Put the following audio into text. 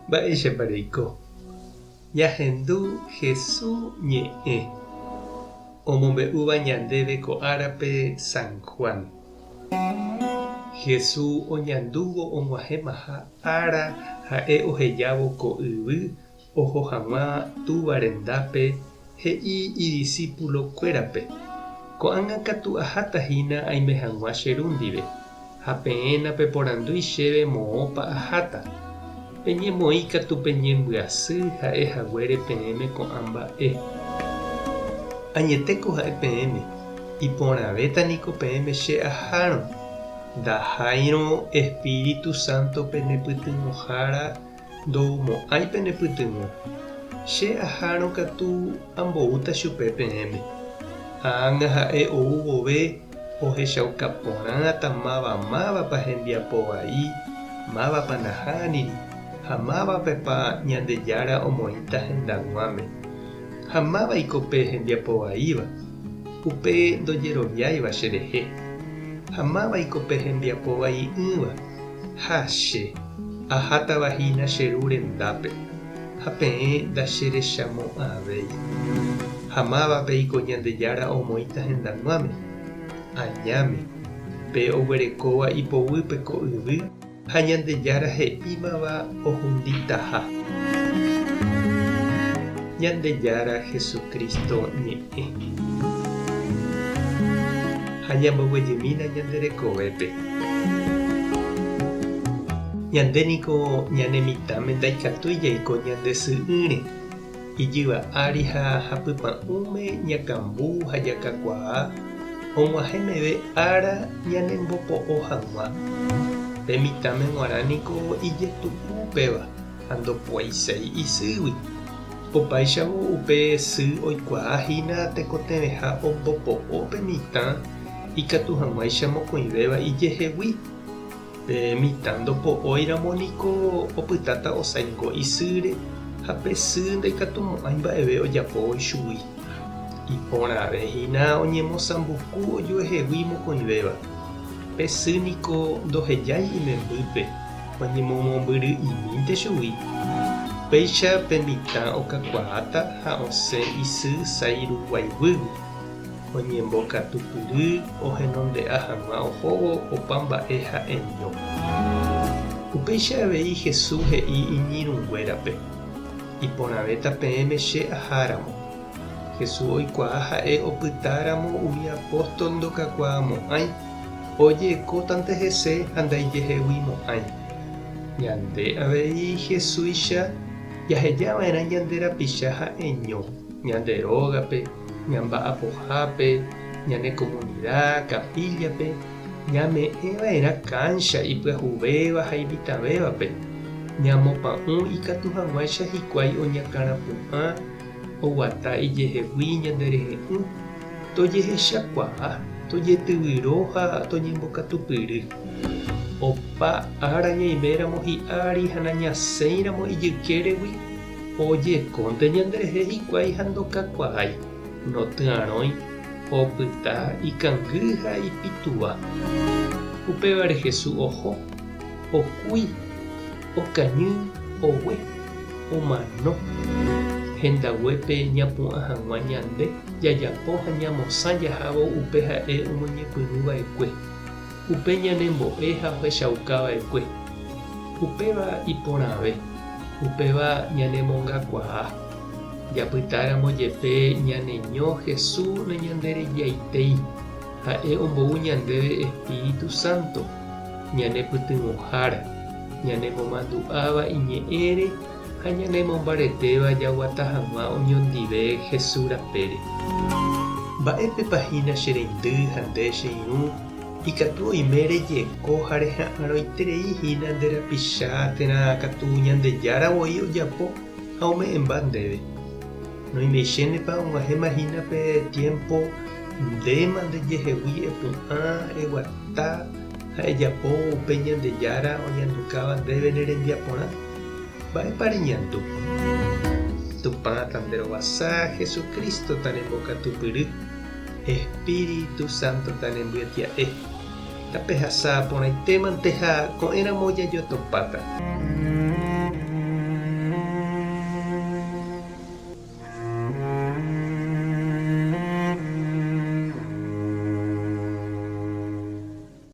Mba'éichapa reiko. Ñahendu Jesús ñe'ẽ omombe'úva ñandéve ko árape San Juan. Jesús oñandúvo og̃uahẽmaha ára ha'e ohejávo ko yvy oho hag̃ua túva rendápe he'i idiscípulokuérape. Ko'ág̃a katu ahátahína aime hag̃ua che ru ndive, ha peẽna peporandúi chéve moõpa aháta. Peñemoĩ katu peñembyasy ha'ehaguére peẽme ko'ã mba'e. Añetéko ha'e peẽme, iporãvétaniko peẽme che ahárõ. Ndaháirõ Espíritu Santo penepytyvõhára ndomo'ãi penepytyvõ. Che ahárõ katu amboúta chupe peẽme. Ág̃a ha'e ou vove ohechaukaporãta mávapa hembiapo vai, mávapa nahániri, ha mávapepa Ñandejára omoĩta hendag̃uáme. Ha mávaiko pe hembiapo vaíva, upe ndojeroviáiva cherehe. Ha mávaiko pe hembiapo vai'ỹva, ha che ahátavahína che ru rendápe, ha peẽ ndacherechamo'ãvéi. Ha mávapeiko Ñandejára omoĩta hendag̃uáme. Añáme pe oguerekóva ipovýpe ko yvy ha Ñandejára he'ímava ohunditaha. Ñandejára Jesucristo ñe'ẽ. Ha ñamboguejemína ñande rekovépe. Ñandéniko ñanemítáme ndaikatúi jaiko ñande sy'ỹre. Ijyva ári ha hapypa'ũme ñakambu ha jakakuaa og̃uahẽ meve ára ñanembopo'o hag̃ua. Pe mitãme guarániko ijetu'úpeva ha ndopuaiséi isýgui. Opaichavo upe sy oikuaahína tekotevẽha ombopo'o pe mitã ikatu hag̃uáicha mokõivéva ijehegui. Pe mitã ndopo'óiramóniko opytáta osaingo isýre ha pe sy ndaikatumo'ãi mba'eve ojapóvoi chugui. Iporãvéhína oñemosambuku ojuehegui mokõivéva. Pe sýniko ndohejái imembýpe oñemomombyry'imínte chugui. Péicha pe mitã okakuaáta ha osẽ isy sairuguaiguygui. Oñembokatupyry ohenonde'a hag̃ua ohóvo opa mba'e ha'eño. Upéicha avei Jesús he'i iñirũnguérape. Iporãvéta peẽme che aháramo. Jesús oikuaa ha'e opytáramo umi apóstol ndokakuaamo'ãi. Ojeko tante hese ha ndaijeheguimo'ãi. Ñande avei Jesúscha jahejava'erã ñande rapicha ha'eño, ñande rógape, ñamba'apohápe, ñane comunidad, capillape, ñame'ẽva'erã cancha ipyahuvéva ha imitãvévape. Ñamopa'ũ ikatu hag̃uáicha hikuái oñakãrapu'ã oguata ijehegui ñanderehe'ỹ. Tojehechakuaa, tojetyvyrõ ha toñembokatupyry. Opa ára ñaiméramo hi'ári ha nañasẽiramo ijykeregui ojekónte ñanderehe hikuái ha ndokakuaái. Notyarõi opyta ikangy ha ipitũva. Upévare Jesús oho, okúi, okañy, ogue, omano. Hendaguépe ñapu'ã hag̃ua ñande jajapo ha ñamosã jahávo upe ha'e omoñepyrũva'ekue. Upe ñanembo'e ha ohechaukava'ekue. Upéva iporãve, upéva ñanemongakuaa. Japytáramo jepe ñaneño Jesús neñanderejaitéi ha'e ombou ñandéve Espíritu Santo ñanepytyvõhára, ñanemomandu'áva iñe'ẽre ha ñanemombaretéva jaguata hag̃ua oñondive Jesús rapére. Mba'épepahína che reindy ha nde che irũ ikatu oime rejeko ha reha'ãroitereihína nde rapicha térã katu Ñandejáravoi ojapo ha ome'ẽmba ndéve. Noimechénepa og̃uahẽmahína pe tiempo ndéma ndejehegui epu'ã, eguata ha ejapo upe Ñandejára oñandukáva ndéve nerembiaporã. Mba'épa reñandu. Tupãta nderovasa Jesucristo tanemokatupyry. Espíritu Santo tanembyatia'e. Tapehasa porãitémante ha ko'ẽramo jajotopáta.